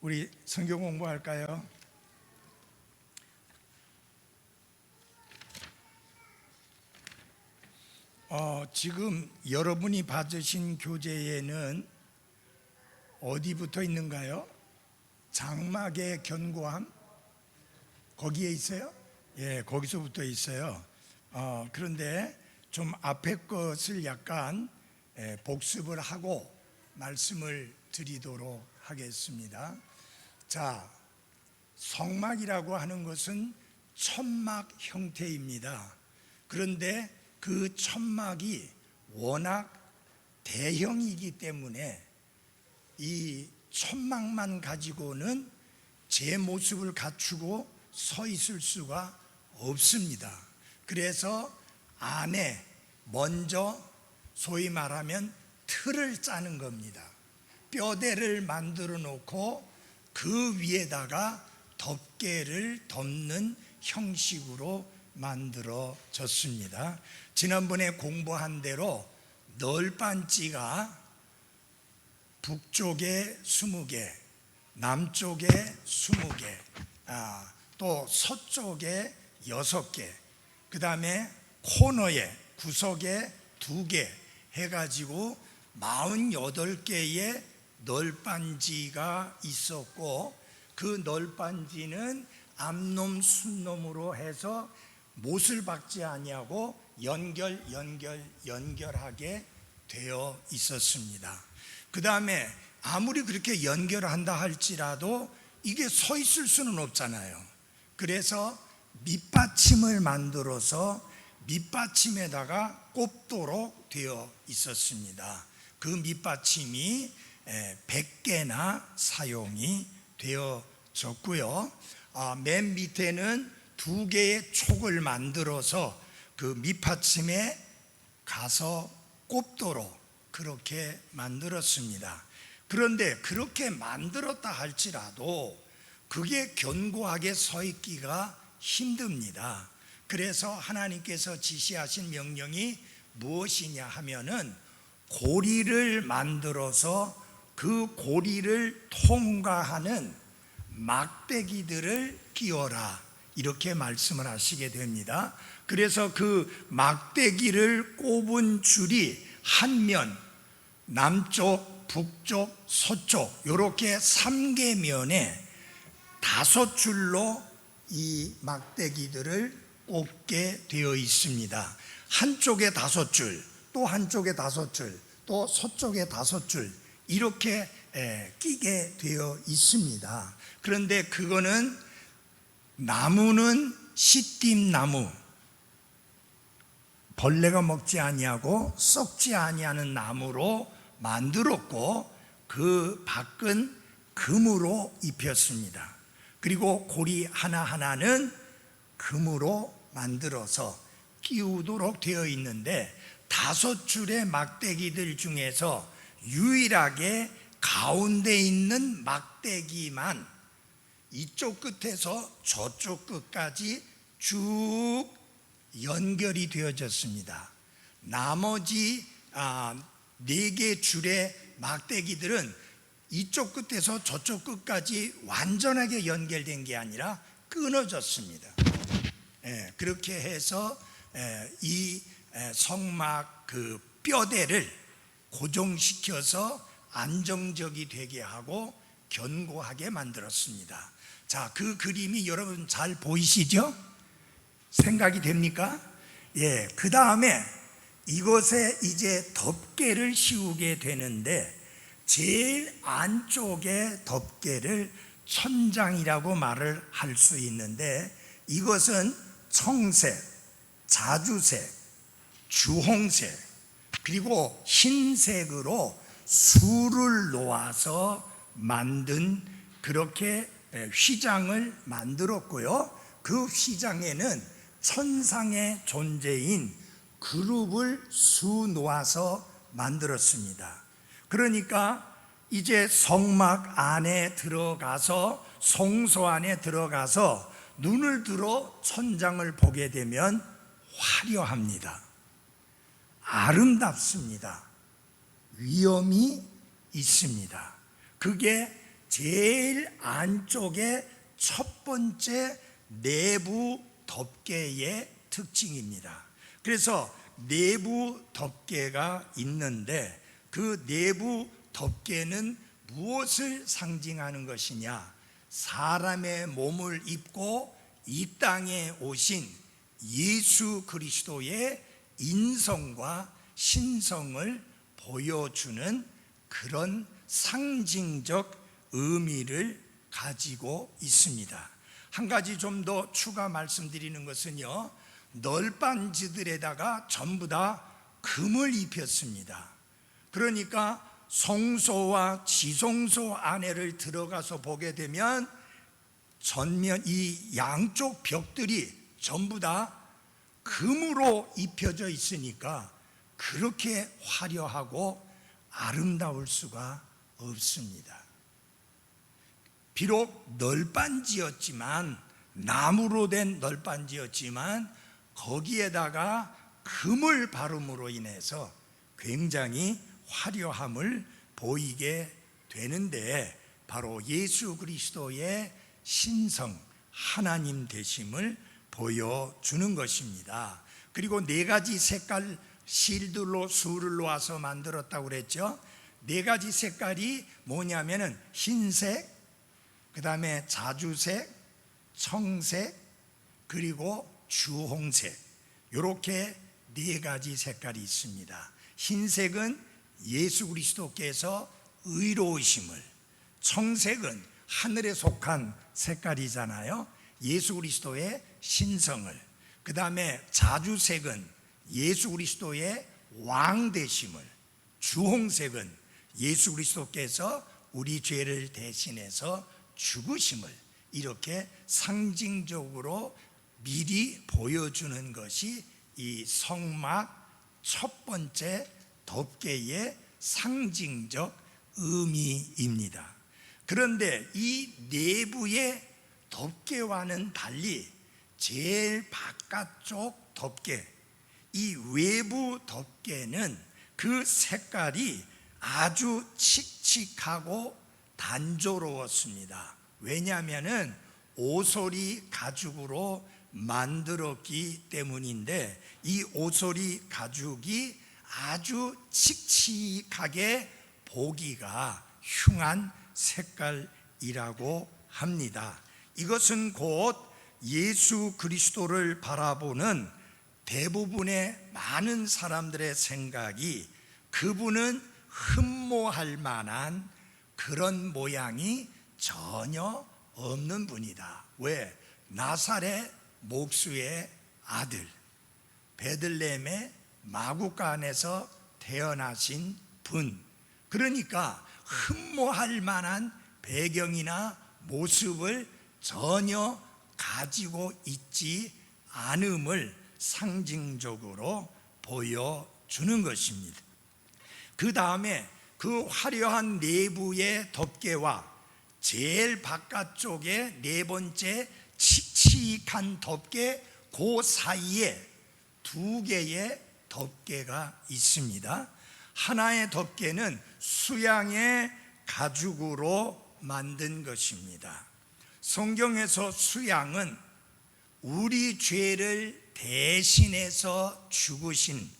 우리 성경 공부할까요? 지금 여러분이 받으신 교재에는 어디 붙어 있는가요? 장막의 견고함? 거기에 있어요? 예, 거기서 붙어 있어요. 그런데 좀 앞에 것을 약간 복습을 하고 말씀을 드리도록 하겠습니다. 자, 성막이라고 하는 것은 천막 형태입니다. 그런데 그 천막이 워낙 대형이기 때문에 이 천막만 가지고는 제 모습을 갖추고 서 있을 수가 없습니다. 그래서 안에 먼저 소위 말하면 틀을 짜는 겁니다. 뼈대를 만들어 놓고 그 위에다가 덮개를 덮는 형식으로 만들어졌습니다. 지난번에 공부한 대로 널빤지가 북쪽에 20개, 남쪽에 20개, 또 서쪽에 6개, 그 다음에 코너에 구석에 2개 해가지고 48개의 널빤지가 있었고, 그 널빤지는 암놈 순놈으로 해서 못을 박지 아니하고 연결하게 되어 있었습니다. 그 다음에 아무리 그렇게 연결한다 할지라도 이게 서 있을 수는 없잖아요. 그래서 밑받침을 만들어서 밑받침에다가 꼽도록 되어 있었습니다. 그 밑받침이 100개나 사용이 되어졌고요. 맨 밑에는 2개의 촉을 만들어서 그 밑받침에 가서 꼽도록 그렇게 만들었습니다. 그런데 그렇게 만들었다 할지라도 그게 견고하게 서 있기가 힘듭니다. 그래서 하나님께서 지시하신 명령이 무엇이냐 하면은 고리를 만들어서 그 고리를 통과하는 막대기들을 끼워라, 이렇게 말씀을 하시게 됩니다. 그래서 그 막대기를 꼽은 줄이 한 면, 남쪽, 북쪽, 서쪽 이렇게 3개 면에 5줄로 이 막대기들을 꼽게 되어 있습니다. 한쪽에 5줄, 또 한쪽에 5줄, 또 서쪽에 5줄 이렇게 끼게 되어 있습니다. 그런데 그거는 나무는 시띠나무, 벌레가 먹지 아니하고 썩지 아니하는 나무로 만들었고, 그 밖은 금으로 입혔습니다. 그리고 고리 하나하나는 금으로 만들어서 끼우도록 되어 있는데, 5줄의 막대기들 중에서 유일하게 가운데 있는 막대기만 이쪽 끝에서 저쪽 끝까지 쭉 연결이 되어졌습니다. 나머지 4개 줄의 막대기들은 이쪽 끝에서 저쪽 끝까지 완전하게 연결된 게 아니라 끊어졌습니다. 그렇게 해서 이 성막 그 뼈대를 고정시켜서 안정적이 되게 하고 견고하게 만들었습니다. 자, 그 그림이 여러분 잘 보이시죠? 생각이 됩니까? 예, 그 다음에 이것에 이제 덮개를 씌우게 되는데, 제일 안쪽에 덮개를 천장이라고 말을 할 수 있는데, 이것은 청색, 자주색, 주홍색, 그리고 흰색으로 수를 놓아서 만든 그렇게 휘장을 만들었고요. 그 휘장에는 천상의 존재인 그룹을 수 놓아서 만들었습니다. 그러니까 이제 성막 안에 들어가서, 성소 안에 들어가서 눈을 들어 천장을 보게 되면 화려합니다. 아름답습니다. 위엄이 있습니다. 그게 제일 안쪽에 첫 번째 내부 덮개의 특징입니다. 그래서 내부 덮개가 있는데 그 내부 덮개는 무엇을 상징하는 것이냐? 사람의 몸을 입고 이 땅에 오신 예수 그리스도의 인성과 신성을 보여주는 그런 상징적 의미를 가지고 있습니다. 한 가지 좀 더 추가 말씀드리는 것은요, 널빤지들에다가 전부 다 금을 입혔습니다. 그러니까 성소와 지성소 안에를 들어가서 보게 되면 전면 이 양쪽 벽들이 전부 다 금으로 입혀져 있으니까 그렇게 화려하고 아름다울 수가 없습니다. 비록 널빤지였지만, 나무로 된 널빤지였지만 거기에다가 금을 바름으로 인해서 굉장히 화려함을 보이게 되는데, 바로 예수 그리스도의 신성, 하나님 되심을 보여주는 것입니다. 그리고 네 가지 색깔 실들로 술을 놓아서 만들었다고 그랬죠. 네 가지 색깔이 뭐냐면은 흰색, 그 다음에 자주색, 청색, 그리고 주홍색, 이렇게 네 가지 색깔이 있습니다. 흰색은 예수 그리스도께서 의로우심을, 청색은 하늘에 속한 색깔이잖아요. 예수 그리스도의 신성을, 그 다음에 자주색은 예수 그리스도의 왕 되심을, 주홍색은 예수 그리스도께서 우리 죄를 대신해서 죽으심을, 이렇게 상징적으로 미리 보여주는 것이 이 성막 첫 번째 덮개의 상징적 의미입니다. 그런데 이 내부의 덮개와는 달리 제일 바깥쪽 덮개, 이 외부 덮개는 그 색깔이 아주 칙칙하고 단조로웠습니다. 왜냐하면은 오소리 가죽으로 만들었기 때문인데, 이 오소리 가죽이 아주 칙칙하게 보기가 흉한 색깔이라고 합니다. 이것은 곧 예수 그리스도를 바라보는 대부분의 많은 사람들의 생각이 그분은 흠모할 만한 그런 모양이 전혀 없는 분이다. 왜? 나사렛 목수의 아들, 베들레헴의 마구간에서 태어나신 분, 그러니까 흠모할 만한 배경이나 모습을 전혀 가지고 있지 않음을 상징적으로 보여주는 것입니다. 그 다음에 그 화려한 내부의 덮개와 제일 바깥쪽에 네 번째 칙칙한 덮개, 그 사이에 두 개의 덮개가 있습니다. 하나의 덮개는 수양의 가죽으로 만든 것입니다. 성경에서 수양은 우리 죄를 대신해서 죽으신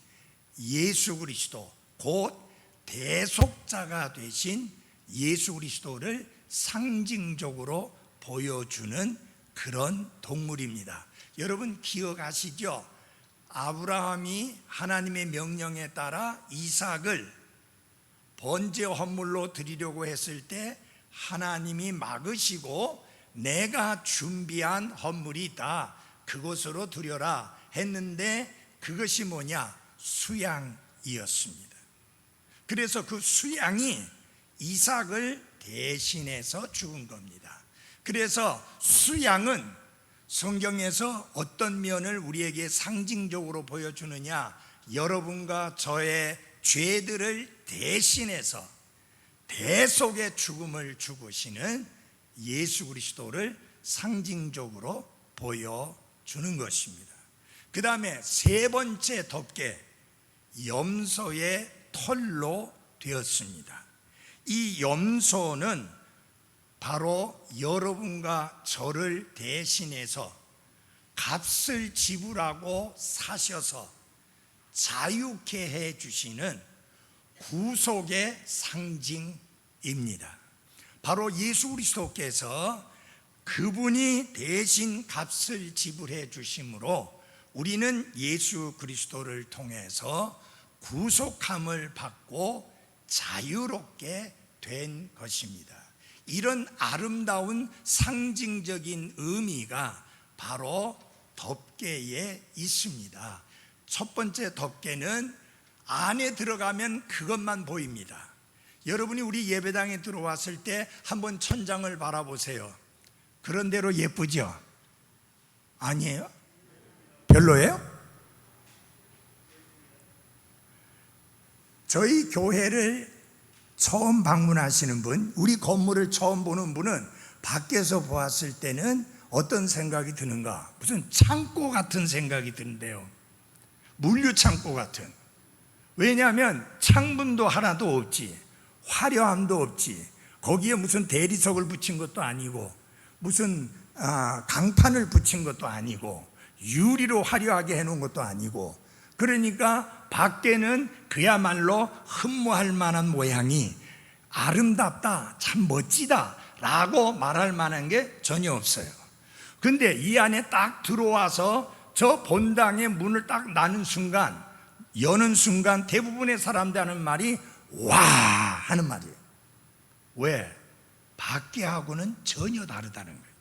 예수 그리스도, 곧 대속자가 되신 예수 그리스도를 상징적으로 보여주는 그런 동물입니다. 여러분 기억하시죠? 아브라함이 하나님의 명령에 따라 이삭을 번제 헌물로 드리려고 했을 때 하나님이 막으시고, 내가 준비한 헌물이 있다, 그것으로 드려라 했는데, 그것이 뭐냐? 수양이었습니다. 그래서 그 수양이 이삭을 대신해서 죽은 겁니다. 그래서 수양은 성경에서 어떤 면을 우리에게 상징적으로 보여주느냐? 여러분과 저의 죄들을 대신해서 대속의 죽음을 죽으시는 예수 그리스도를 상징적으로 보여주는 것입니다. 그 다음에 세 번째 덮개, 염소의 털로 되었습니다. 이 염소는 바로 여러분과 저를 대신해서 값을 지불하고 사셔서 자유케 해 주시는 구속의 상징입니다. 바로 예수 그리스도께서 그분이 대신 값을 지불해 주심으로 우리는 예수 그리스도를 통해서 구속함을 받고 자유롭게 된 것입니다. 이런 아름다운 상징적인 의미가 바로 덮개에 있습니다. 첫 번째 덮개는 안에 들어가면 그것만 보입니다. 여러분이 우리 예배당에 들어왔을 때 한번 천장을 바라보세요. 그런 대로 예쁘죠? 아니에요? 별로예요? 저희 교회를 처음 방문하시는 분, 우리 건물을 처음 보는 분은 밖에서 보았을 때는 어떤 생각이 드는가? 무슨 창고 같은 생각이 드는데요. 물류창고 같은. 왜냐하면 창문도 하나도 없지, 화려함도 없지, 거기에 무슨 대리석을 붙인 것도 아니고 무슨 강판을 붙인 것도 아니고 유리로 화려하게 해놓은 것도 아니고, 그러니까 밖에는 그야말로 흠모할 만한 모양이 아름답다, 참 멋지다 라고 말할 만한 게 전혀 없어요. 근데 이 안에 딱 들어와서 저 본당의 문을 딱 여는 순간 대부분의 사람들 하는 말이 와 하는 말이에요. 왜? 밖에하고는 전혀 다르다는 거예요.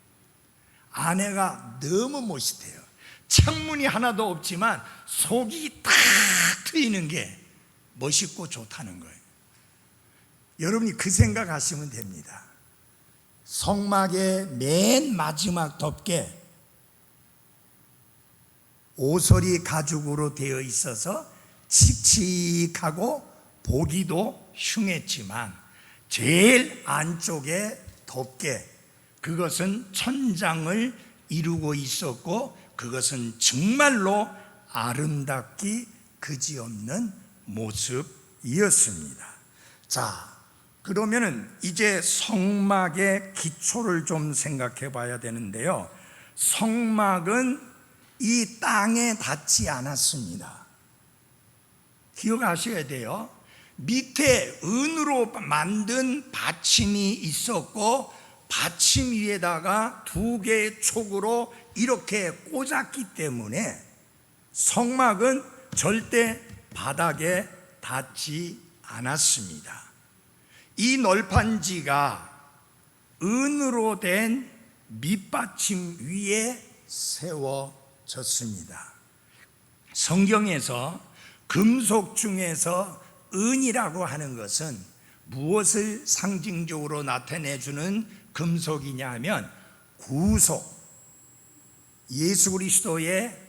안에가 너무 멋있대요. 창문이 하나도 없지만 속이 탁 트이는 게 멋있고 좋다는 거예요. 여러분이 그 생각하시면 됩니다. 성막의 맨 마지막 덮개, 오소리 가죽으로 되어 있어서 칙칙하고 보기도 흉했지만 제일 안쪽에 덮개, 그것은 천장을 이루고 있었고 그것은 정말로 아름답기 그지없는 모습이었습니다. 자, 그러면은 이제 성막의 기초를 좀 생각해 봐야 되는데요. 성막은 이 땅에 닿지 않았습니다. 기억하셔야 돼요. 밑에 은으로 만든 받침이 있었고 받침 위에다가 두 개의 촉으로 이렇게 꽂았기 때문에 성막은 절대 바닥에 닿지 않았습니다. 이 널판지가 은으로 된 밑받침 위에 세워졌습니다. 성경에서 금속 중에서 은이라고 하는 것은 무엇을 상징적으로 나타내주는 금속이냐 하면 구속, 예수 그리스도의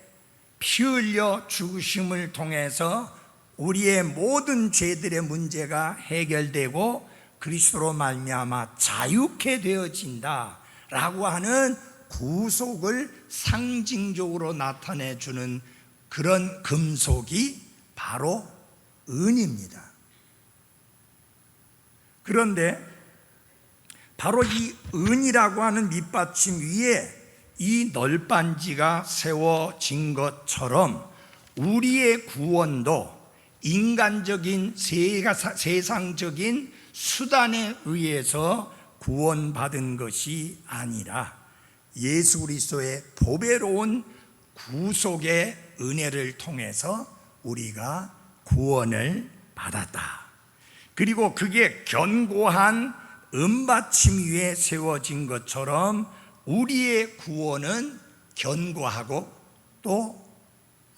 피 흘려 죽으심을 통해서 우리의 모든 죄들의 문제가 해결되고 그리스도로 말미암아 자유케 되어진다 라고 하는 구속을 상징적으로 나타내주는 그런 금속이 바로 은입니다. 그런데 바로 이 은이라고 하는 밑받침 위에 이 널빤지가 세워진 것처럼 우리의 구원도 인간적인 세상적인 수단에 의해서 구원받은 것이 아니라 예수 그리스도의 보배로운 구속의 은혜를 통해서 우리가 구원을 받았다. 그리고 그게 견고한 은받침 위에 세워진 것처럼 우리의 구원은 견고하고 또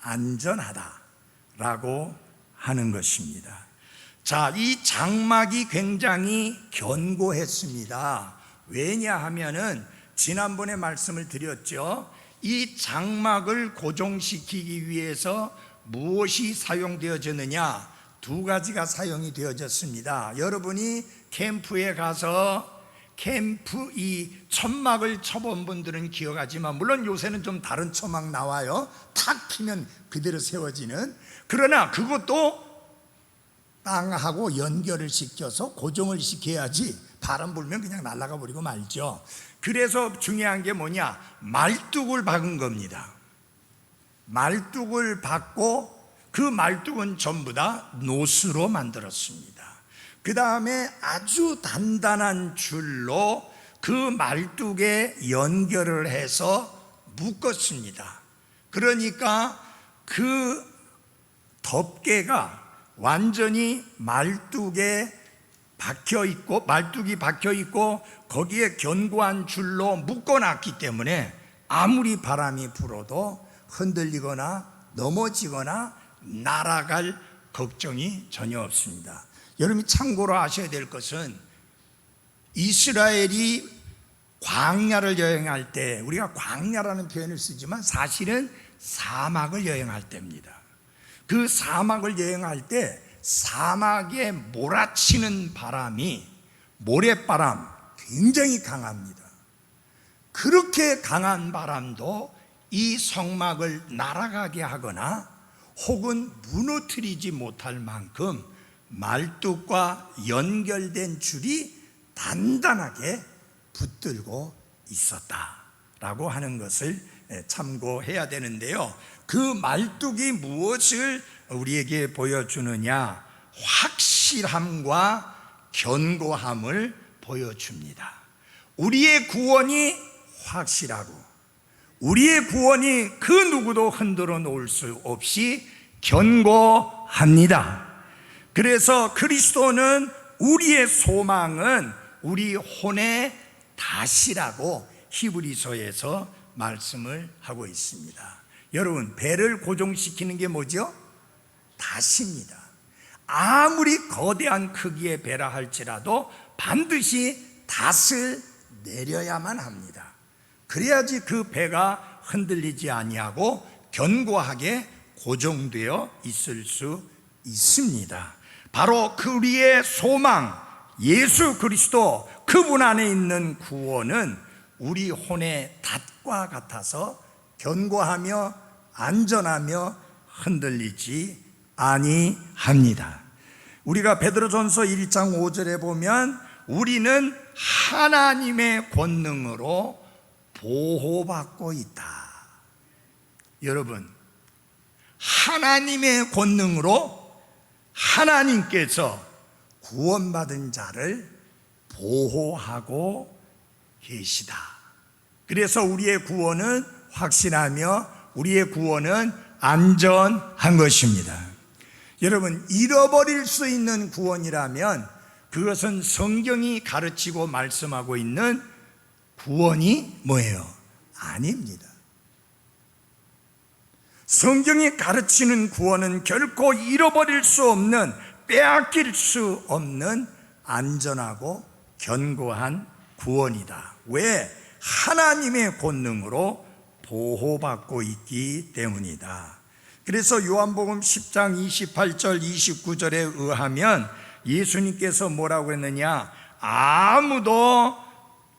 안전하다라고 하는 것입니다. 자, 이 장막이 굉장히 견고했습니다. 왜냐하면은 지난번에 말씀을 드렸죠. 이 장막을 고정시키기 위해서 무엇이 사용되어졌느냐? 두 가지가 사용이 되어졌습니다. 여러분이 캠프에 가서 캠프 이 천막을 쳐본 분들은 기억하지만, 물론 요새는 좀 다른 천막 나와요. 탁 피면 그대로 세워지는. 그러나 그것도 땅하고 연결을 시켜서 고정을 시켜야지 바람 불면 그냥 날아가 버리고 말죠. 그래서 중요한 게 뭐냐? 말뚝을 박은 겁니다. 말뚝을 박고 그 말뚝은 전부 다 노스로 만들었습니다. 그 다음에 아주 단단한 줄로 그 말뚝에 연결을 해서 묶었습니다. 그러니까 그 덮개가 완전히 말뚝에 박혀 있고, 말뚝이 박혀 있고 거기에 견고한 줄로 묶어놨기 때문에 아무리 바람이 불어도 흔들리거나 넘어지거나 날아갈 걱정이 전혀 없습니다. 여러분이 참고로 아셔야 될 것은 이스라엘이 광야를 여행할 때, 우리가 광야라는 표현을 쓰지만 사실은 사막을 여행할 때입니다. 그 사막을 여행할 때 사막에 몰아치는 바람이, 모래바람, 굉장히 강합니다. 그렇게 강한 바람도 이 성막을 날아가게 하거나 혹은 무너뜨리지 못할 만큼 말뚝과 연결된 줄이 단단하게 붙들고 있었다라고 하는 것을 참고해야 되는데요. 그 말뚝이 무엇을 우리에게 보여주느냐? 확실함과 견고함을 보여줍니다. 우리의 구원이 확실하고 우리의 구원이 그 누구도 흔들어 놓을 수 없이 견고합니다. 그래서 그리스도는 우리의 소망은 우리 혼의 닷이라고 히브리서에서 말씀을 하고 있습니다. 여러분, 배를 고정시키는 게 뭐죠? 닷입니다. 아무리 거대한 크기의 배라 할지라도 반드시 닷을 내려야만 합니다. 그래야지 그 배가 흔들리지 아니하고 견고하게 고정되어 있을 수 있습니다. 바로 우리의 소망 예수 그리스도, 그분 안에 있는 구원은 우리 혼의 닷과 같아서 견고하며 안전하며 흔들리지 아니합니다. 우리가 베드로전서 1장 5절에 보면 우리는 하나님의 권능으로 보호받고 있다. 여러분, 하나님의 권능으로 하나님께서 구원받은 자를 보호하고 계시다. 그래서 우리의 구원은 확실하며 우리의 구원은 안전한 것입니다. 여러분, 잃어버릴 수 있는 구원이라면 그것은 성경이 가르치고 말씀하고 있는 구원이 뭐예요? 아닙니다. 성경이 가르치는 구원은 결코 잃어버릴 수 없는, 빼앗길 수 없는 안전하고 견고한 구원이다. 왜? 하나님의 권능으로 보호받고 있기 때문이다. 그래서 요한복음 10장 28절 29절에 의하면 예수님께서 뭐라고 했느냐? 아무도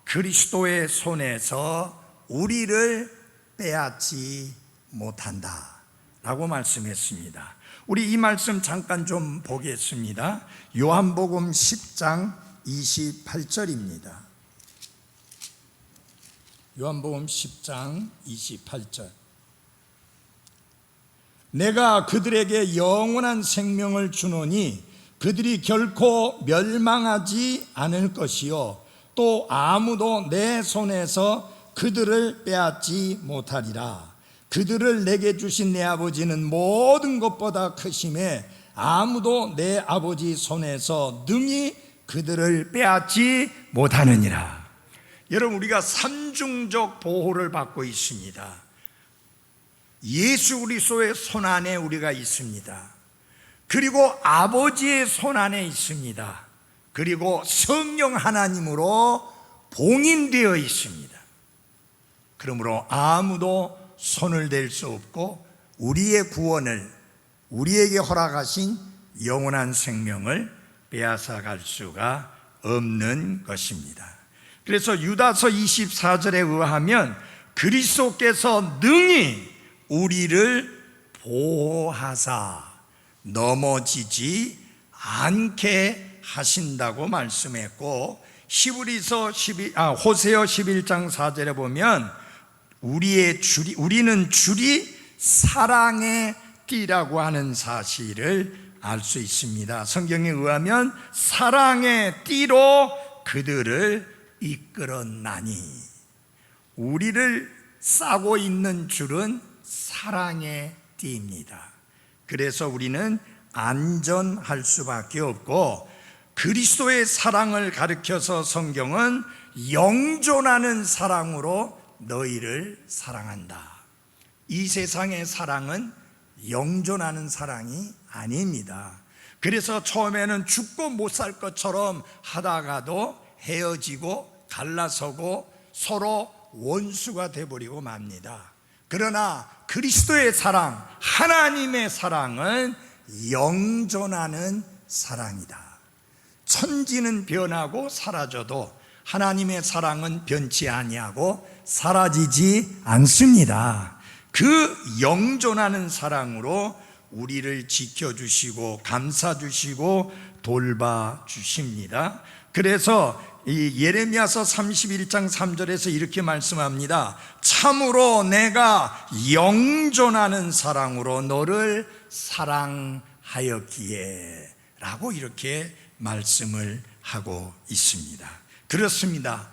그리스도의 손에서 우리를 빼앗지 못한다 라고 말씀했습니다. 우리 이 말씀 잠깐 좀 보겠습니다. 요한복음 10장 28절입니다. 요한복음 10장 28절. 내가 그들에게 영원한 생명을 주노니 그들이 결코 멸망하지 않을 것이요 또 아무도 내 손에서 그들을 빼앗지 못하리라. 그들을 내게 주신 내 아버지는 모든 것보다 크심에 아무도 내 아버지 손에서 능히 그들을 빼앗지 못하느니라. 여러분, 우리가 삼중적 보호를 받고 있습니다. 예수 그리스도의 손 안에 우리가 있습니다. 그리고 아버지의 손 안에 있습니다. 그리고 성령 하나님으로 봉인되어 있습니다. 그러므로 아무도 손을 댈 수 없고 우리의 구원을, 우리에게 허락하신 영원한 생명을 빼앗아 갈 수가 없는 것입니다. 그래서 유다서 24절에 의하면 그리스도께서 능히 우리를 보호하사 넘어지지 않게 하신다고 말씀했고, 호세어 11장 4절에 보면 우리는 줄이 사랑의 띠라고 하는 사실을 알 수 있습니다. 성경에 의하면 사랑의 띠로 그들을 이끌었나니, 우리를 싸고 있는 줄은 사랑의 띠입니다. 그래서 우리는 안전할 수밖에 없고, 그리스도의 사랑을 가르쳐서 성경은 영존하는 사랑으로 너희를 사랑한다. 이 세상의 사랑은 영존하는 사랑이 아닙니다. 그래서 처음에는 죽고 못 살 것처럼 하다가도 헤어지고 갈라서고 서로 원수가 돼버리고 맙니다. 그러나 그리스도의 사랑, 하나님의 사랑은 영존하는 사랑이다. 천지는 변하고 사라져도 하나님의 사랑은 변치 아니하고 사라지지 않습니다. 그 영존하는 사랑으로 우리를 지켜주시고 감싸주시고 돌봐주십니다. 그래서 이 예레미야서 31장 3절에서 이렇게 말씀합니다. 참으로 내가 영존하는 사랑으로 너를 사랑하였기에 라고 이렇게 말씀을 하고 있습니다. 그렇습니다.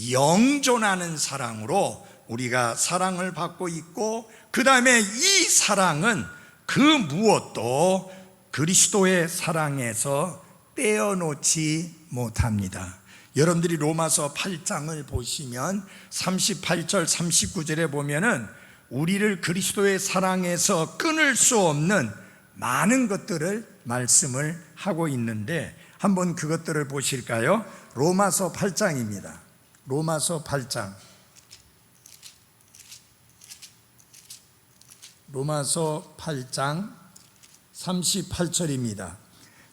영존하는 사랑으로 우리가 사랑을 받고 있고, 그 다음에 이 사랑은 그 무엇도 그리스도의 사랑에서 떼어놓지 못합니다. 여러분들이 로마서 8장을 보시면 38절 39절에 보면은 우리를 그리스도의 사랑에서 끊을 수 없는 많은 것들을 말씀을 하고 있는데, 한번 그것들을 보실까요? 로마서 8장입니다. 로마서 8장. 로마서 8장 38절입니다.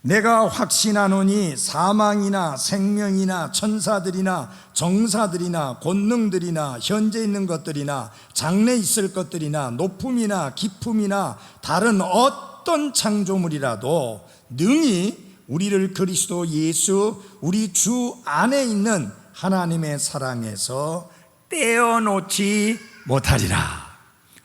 내가 확신하노니 사망이나 생명이나 천사들이나 정사들이나 권능들이나 현재 있는 것들이나 장래 있을 것들이나 높음이나 깊음이나 다른 어떤 창조물이라도 능히 우리를 그리스도 예수 우리 주 안에 있는 하나님의 사랑에서 떼어놓지 못하리라.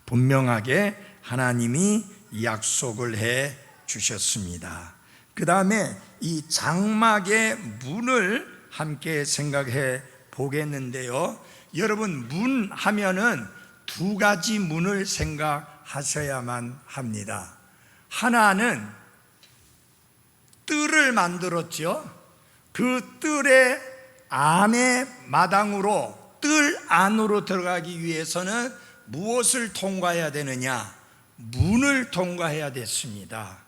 분명하게 하나님이 약속을 해 주셨습니다. 그 다음에 이 장막의 문을 함께 생각해 보겠는데요, 여러분, 문 하면은 두 가지 문을 생각하셔야만 합니다. 하나는 뜰을 만들었죠. 그 뜰의 안에 마당으로, 뜰 안으로 들어가기 위해서는 무엇을 통과해야 되느냐? 문을 통과해야 됐습니다.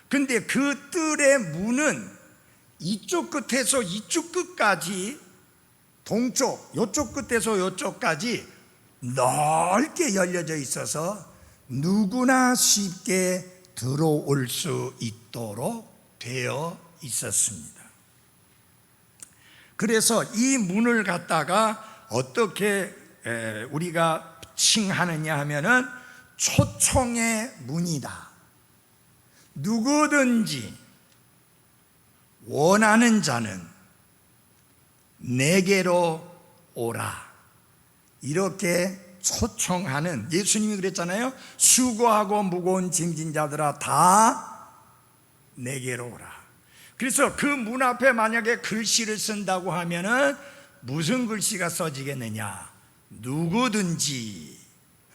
근데 그 뜰의 문은 이쪽 끝에서 이쪽 끝까지, 동쪽, 이쪽 끝에서 이쪽까지 넓게 열려져 있어서 누구나 쉽게 들어올 수 있도록 되어 있었습니다. 그래서 이 문을 갖다가 어떻게 우리가 칭하느냐 하면은 초청의 문이다. 누구든지 원하는 자는 내게로 오라, 이렇게 초청하는, 예수님이 그랬잖아요. 수고하고 무거운 짐진 자들아 다 내게로 오라. 그래서 그 문 앞에 만약에 글씨를 쓴다고 하면은 무슨 글씨가 써지겠느냐? 누구든지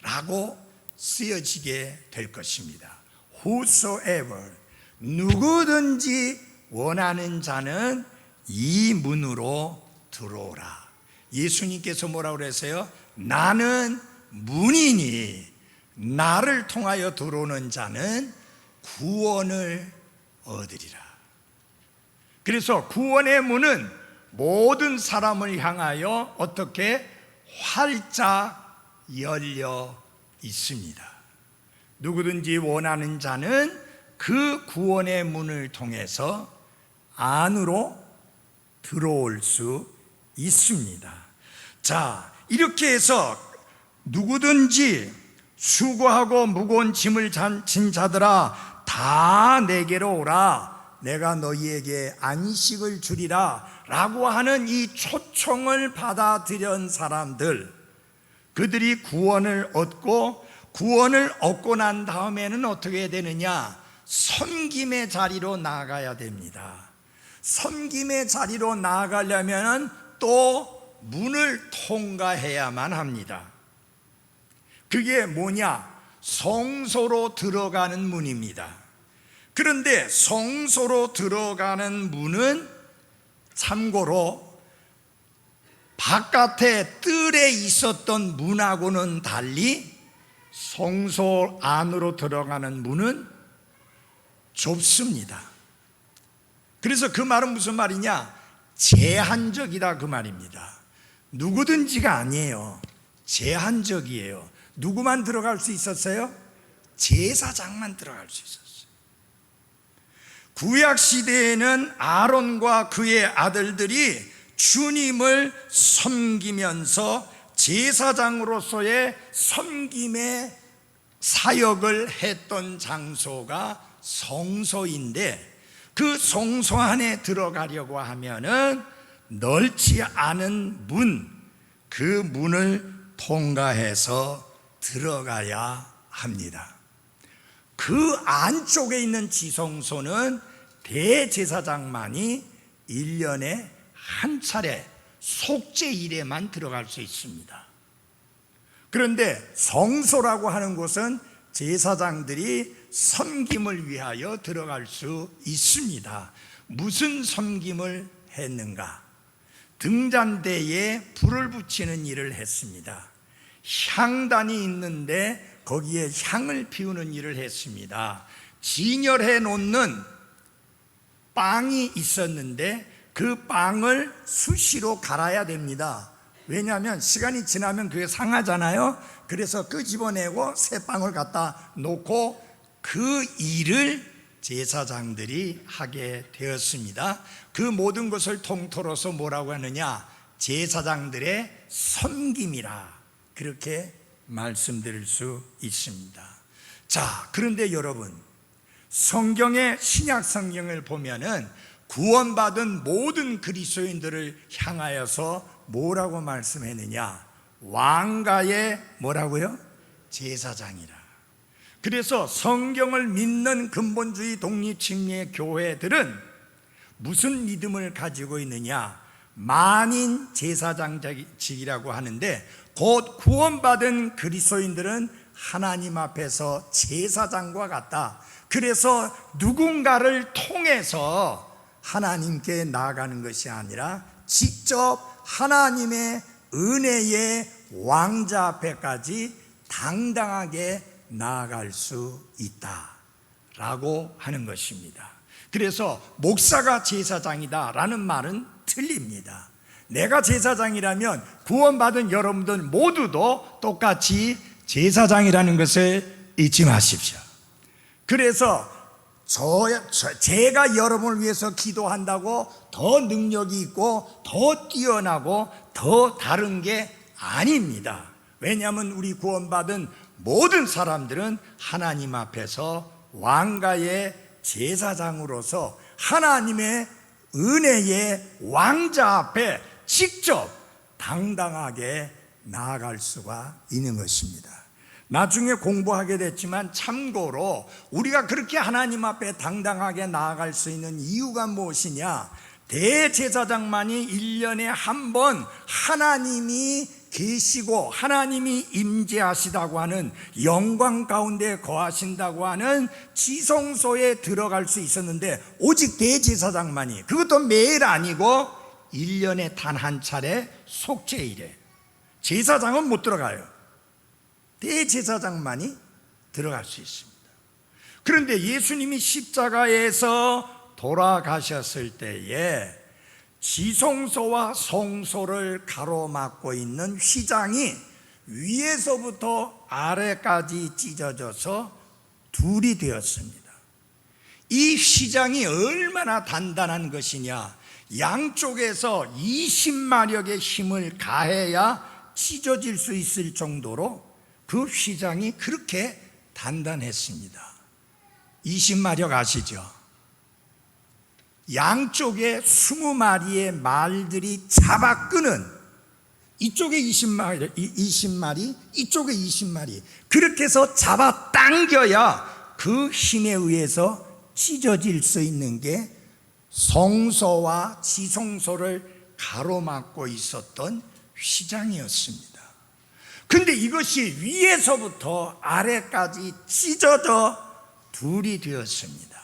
라고 쓰여지게 될 것입니다. Whosoever, 누구든지 원하는 자는 이 문으로 들어오라. 예수님께서 뭐라고 그랬어요? 나는 문이니 나를 통하여 들어오는 자는 구원을 얻으리라. 그래서 구원의 문은 모든 사람을 향하여 어떻게 활짝 열려 있습니다. 누구든지 원하는 자는 그 구원의 문을 통해서 안으로 들어올 수 있습니다. 자, 이렇게 해서 누구든지 수고하고 무거운 짐을 진 자들아 다 내게로 오라. 내가 너희에게 안식을 주리라 라고 하는 이 초청을 받아들인 사람들, 그들이 구원을 얻고 난 다음에는 어떻게 해야 되느냐? 섬김의 자리로 나아가야 됩니다. 섬김의 자리로 나아가려면 또 문을 통과해야만 합니다. 그게 뭐냐? 성소로 들어가는 문입니다. 그런데 성소로 들어가는 문은 참고로 바깥에 뜰에 있었던 문하고는 달리 성소 안으로 들어가는 문은 좁습니다. 그래서 그 말은 무슨 말이냐? 제한적이다 그 말입니다. 누구든지가 아니에요. 제한적이에요. 누구만 들어갈 수 있었어요? 제사장만 들어갈 수 있었어요. 구약 시대에는 아론과 그의 아들들이 주님을 섬기면서 제사장으로서의 섬김의 사역을 했던 장소가 성소인데, 그 성소 안에 들어가려고 하면은 넓지 않은 문, 그 문을 통과해서 들어가야 합니다. 그 안쪽에 있는 지성소는 대제사장만이 1년에 한 차례 속죄일에만 들어갈 수 있습니다. 그런데 성소라고 하는 곳은 제사장들이 섬김을 위하여 들어갈 수 있습니다. 무슨 섬김을 했는가? 등잔대에 불을 붙이는 일을 했습니다. 향단이 있는데 거기에 향을 피우는 일을 했습니다. 진열해 놓는 빵이 있었는데 그 빵을 수시로 갈아야 됩니다. 왜냐하면 시간이 지나면 그게 상하잖아요. 그래서 끄집어내고 새 빵을 갖다 놓고 그 일을 제사장들이 하게 되었습니다. 그 모든 것을 통틀어서 뭐라고 하느냐? 제사장들의 섬김이라 그렇게 말씀드릴 수 있습니다. 자, 그런데 여러분, 성경의 신약 성경을 보면은 구원받은 모든 그리스도인들을 향하여서 뭐라고 말씀했느냐? 왕가의 뭐라고요? 제사장이라. 그래서 성경을 믿는 근본주의 독립침례 교회들은 무슨 믿음을 가지고 있느냐? 만인 제사장직이라고 하는데, 곧 구원받은 그리스도인들은 하나님 앞에서 제사장과 같다. 그래서 누군가를 통해서 하나님께 나아가는 것이 아니라 직접 하나님의 은혜의 왕자 앞에까지 당당하게 나아갈 수 있다라고 하는 것입니다. 그래서 목사가 제사장이다 라는 말은 틀립니다. 내가 제사장이라면 구원받은 여러분들 모두도 똑같이 제사장이라는 것을 잊지 마십시오. 그래서 제가 여러분을 위해서 기도한다고 더 능력이 있고 더 뛰어나고 더 다른 게 아닙니다. 왜냐하면 우리 구원받은 모든 사람들은 하나님 앞에서 왕가의 제사장으로서 하나님의 은혜의 왕자 앞에 직접 당당하게 나아갈 수가 있는 것입니다. 나중에 공부하게 됐지만 참고로 우리가 그렇게 하나님 앞에 당당하게 나아갈 수 있는 이유가 무엇이냐? 대제사장만이 1년에 한 번 하나님이 계시고 하나님이 임재하시다고 하는 영광 가운데 거하신다고 하는 지성소에 들어갈 수 있었는데, 오직 대제사장만이, 그것도 매일 아니고 1년에 단 한 차례 속죄일에, 제사장은 못 들어가요. 대제사장만이 들어갈 수 있습니다. 그런데 예수님이 십자가에서 돌아가셨을 때에 지성소와 성소를 가로막고 있는 휘장이 위에서부터 아래까지 찢어져서 둘이 되었습니다. 이 휘장이 얼마나 단단한 것이냐? 양쪽에서 20마력의 힘을 가해야 찢어질 수 있을 정도로 그 휘장이 그렇게 단단했습니다. 20마력 아시죠? 양쪽에 20마리의 말들이 잡아 끄는, 이쪽에 20마리, 이쪽에 20마리, 그렇게 해서 잡아 당겨야 그 힘에 의해서 찢어질 수 있는 게 성소와 지성소를 가로막고 있었던 휘장이었습니다. 근데 이것이 위에서부터 아래까지 찢어져 둘이 되었습니다.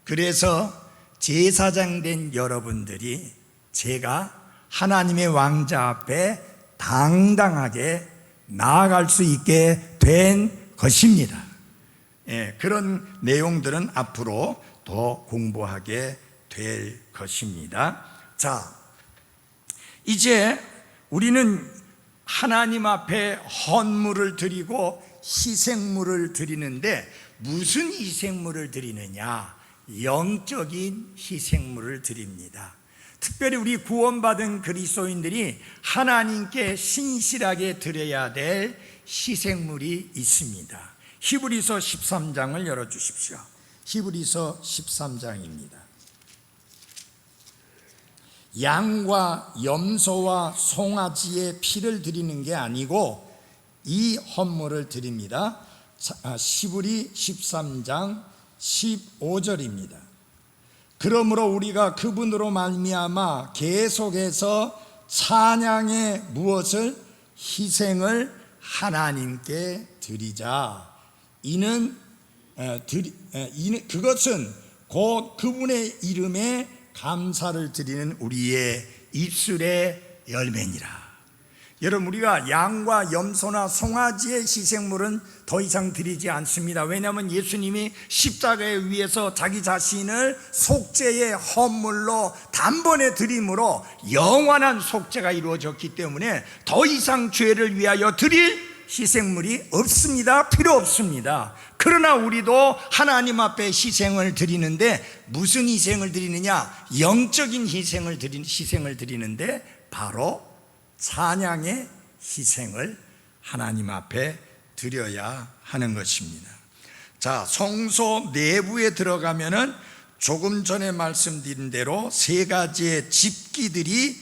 그래서 제사장 된 여러분들이 제가 하나님의 왕자 앞에 당당하게 나아갈 수 있게 된 것입니다. 그런 내용들은 앞으로 더 공부하게 될 것입니다. 자, 이제 우리는 하나님 앞에 헌물을 드리고 희생물을 드리는데, 무슨 희생물을 드리느냐? 영적인 희생물을 드립니다. 특별히 우리 구원받은 그리스도인들이 하나님께 신실하게 드려야 될 희생물이 있습니다. 히브리서 13장을 열어주십시오. 히브리서 13장입니다. 양과 염소와 송아지의 피를 드리는 게 아니고 이 헌물을 드립니다. 히브리 13장 15절입니다. 그러므로 우리가 그분으로 말미암아 계속해서 찬양의 무엇을? 희생을 하나님께 드리자. 그것은 곧 그분의 이름에 감사를 드리는 우리의 입술의 열매니라. 여러분, 우리가 양과 염소나 송아지의 희생물은 더 이상 드리지 않습니다. 왜냐하면 예수님이 십자가에 위해서 자기 자신을 속죄의 헌물로 단번에 드림으로 영원한 속죄가 이루어졌기 때문에 더 이상 죄를 위하여 드릴 희생물이 없습니다. 필요 없습니다. 그러나 우리도 하나님 앞에 희생을 드리는데, 무슨 희생을 드리느냐? 영적인 희생을 드리는데 바로 찬양의 희생을 하나님 앞에 드려야 하는 것입니다. 자, 성소 내부에 들어가면은 조금 전에 말씀드린 대로 세 가지의 집기들이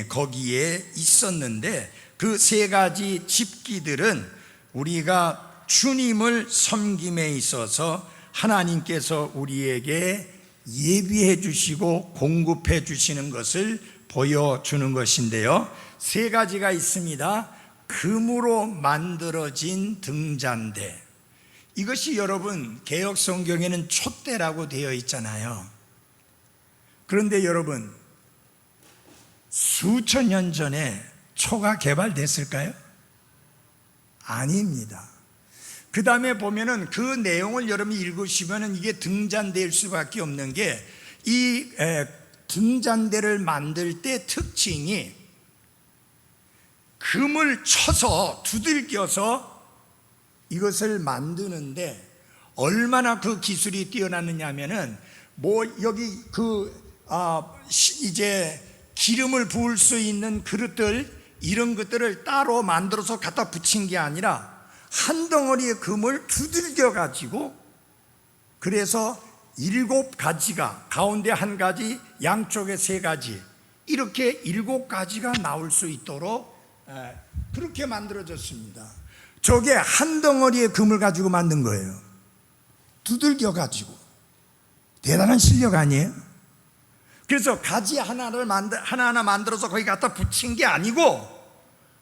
거기에 있었는데, 그 세 가지 집기들은 우리가 주님을 섬김에 있어서 하나님께서 우리에게 예비해 주시고 공급해 주시는 것을 보여주는 것인데요, 세 가지가 있습니다. 금으로 만들어진 등잔대, 이것이 여러분 개역 성경에는 촛대라고 되어 있잖아요. 그런데 여러분, 수천 년 전에 초가 개발됐을까요? 아닙니다. 그 다음에 보면은 그 내용을 여러분이 읽으시면은 이게 등잔대일 수밖에 없는 게, 이 등잔대를 만들 때 특징이 금을 쳐서 두들겨서 이것을 만드는데 얼마나 그 기술이 뛰어났느냐 하면은, 여기 이제 기름을 부을 수 있는 그릇들, 이런 것들을 따로 만들어서 갖다 붙인 게 아니라 한 덩어리의 금을 두들겨 가지고, 그래서 7가지가, 가운데 1가지, 양쪽에 3가지, 이렇게 7가지가 나올 수 있도록 그렇게 만들어졌습니다. 저게 한 덩어리의 금을 가지고 만든 거예요. 두들겨 가지고. 대단한 실력 아니에요? 그래서 가지 하나하나 만들어서 거기 갖다 붙인 게 아니고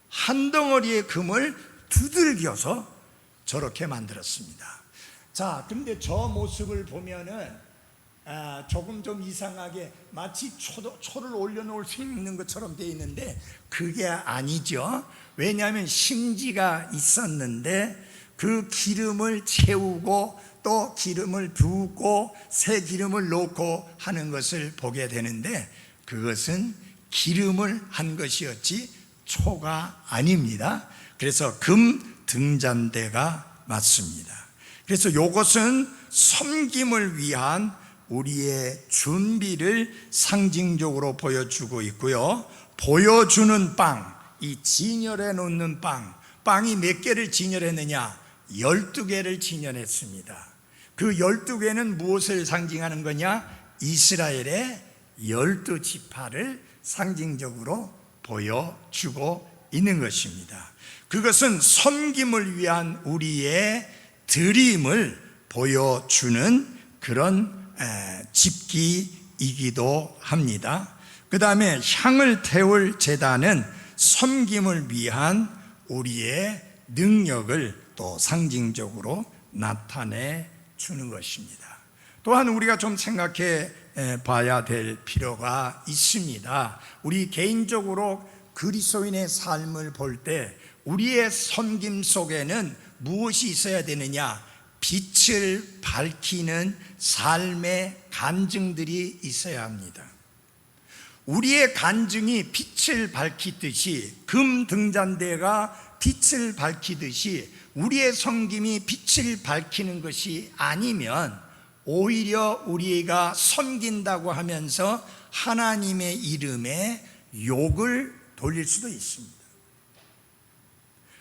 한 덩어리의 금을 두들겨서 저렇게 만들었습니다. 자, 근데 저 모습을 보면은 조금 좀 이상하게, 마치 초를 올려놓을 수 있는 것처럼 되어 있는데 그게 아니죠. 왜냐하면 심지가 있었는데 그 기름을 채우고 또 기름을 붓고 새 기름을 넣고 하는 것을 보게 되는데, 그것은 기름을 한 것이었지 초가 아닙니다. 그래서 금 등잔대가 맞습니다. 그래서 이것은 섬김을 위한 우리의 준비를 상징적으로 보여주고 있고요, 보여주는 빵, 이 진열해 놓는 빵이 몇 개를 진열했느냐? 12개를 진열했습니다. 그 12개는 무엇을 상징하는 거냐? 이스라엘의 12지파를 상징적으로 보여주고 있는 것입니다. 그것은 섬김을 위한 우리의 드림을 보여주는 그런 집기이기도 합니다. 그 다음에 향을 태울 제단은 섬김을 위한 우리의 능력을 또 상징적으로 나타내 주는 것입니다. 또한 우리가 좀 생각해 봐야 될 필요가 있습니다. 우리 개인적으로 그리스도인의 삶을 볼 때 우리의 섬김 속에는 무엇이 있어야 되느냐? 빛을 밝히는 삶의 간증들이 있어야 합니다. 우리의 간증이 빛을 밝히듯이, 금 등잔대가 빛을 밝히듯이 우리의 섬김이 빛을 밝히는 것이 아니면 오히려 우리가 섬긴다고 하면서 하나님의 이름에 욕을 돌릴 수도 있습니다.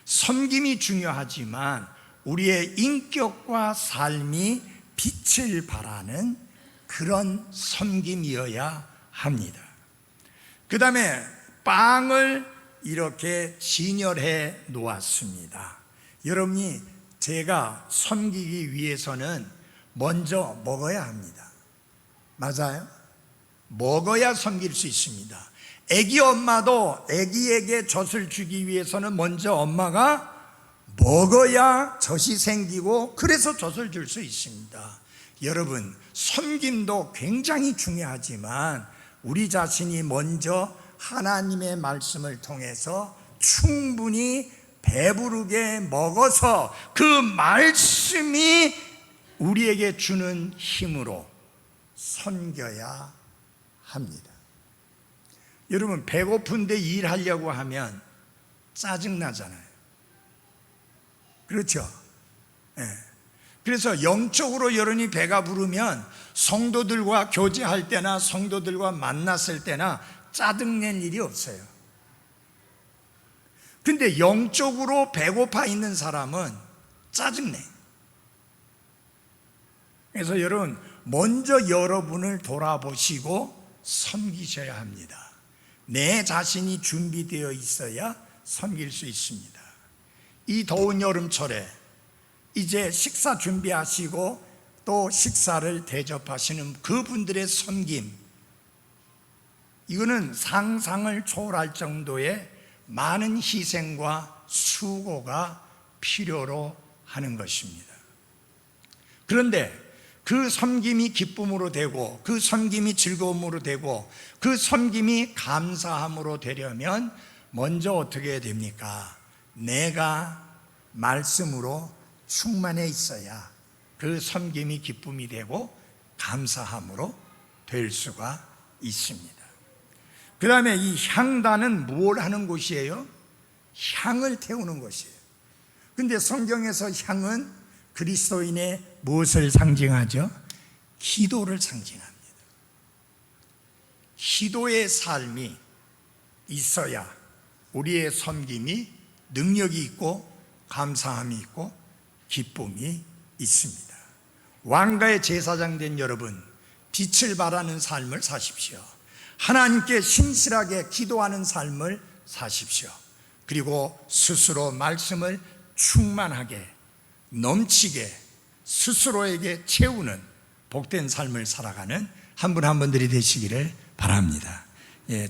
섬김이 중요하지만 우리의 인격과 삶이 빛을 발하는 그런 섬김이어야 합니다. 그 다음에 빵을 이렇게 진열해 놓았습니다. 여러분이 제가 섬기기 위해서는 먼저 먹어야 합니다. 맞아요? 먹어야 섬길 수 있습니다. 애기 엄마도 애기에게 젖을 주기 위해서는 먼저 엄마가 먹어야 젖이 생기고 그래서 젖을 줄 수 있습니다. 여러분, 섬김도 굉장히 중요하지만 우리 자신이 먼저 하나님의 말씀을 통해서 충분히 배부르게 먹어서 그 말씀이 우리에게 주는 힘으로 섬겨야 합니다. 여러분, 배고픈데 일하려고 하면 짜증나잖아요. 그렇죠? 네. 그래서 영적으로 여러분이 배가 부르면 성도들과 교제할 때나 성도들과 만났을 때나 짜증낼 일이 없어요. 근데 영적으로 배고파 있는 사람은 짜증내. 그래서 여러분, 먼저 여러분을 돌아보시고 섬기셔야 합니다. 내 자신이 준비되어 있어야 섬길 수 있습니다. 이 더운 여름철에 이제 식사 준비하시고 또 식사를 대접하시는 그분들의 섬김, 이거는 상상을 초월할 정도의 많은 희생과 수고가 필요로 하는 것입니다. 그런데 그 섬김이 기쁨으로 되고 그 섬김이 즐거움으로 되고 그 섬김이 감사함으로 되려면 먼저 어떻게 해야 됩니까? 내가 말씀으로 충만해 있어야 그 섬김이 기쁨이 되고 감사함으로 될 수가 있습니다. 그 다음에 이 향단은 뭘 하는 곳이에요? 향을 태우는 곳이에요. 근데 성경에서 향은 그리스도인의 무엇을 상징하죠? 기도를 상징합니다. 기도의 삶이 있어야 우리의 섬김이 능력이 있고 감사함이 있고 기쁨이 있습니다. 왕가의 제사장 된 여러분, 빛을 발하는 삶을 사십시오. 하나님께 신실하게 기도하는 삶을 사십시오. 그리고 스스로 말씀을 충만하게 넘치게 스스로에게 채우는 복된 삶을 살아가는 한 분 한 분들이 되시기를 바랍니다.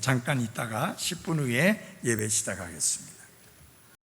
잠깐 있다가 10분 후에 예배 시작하겠습니다.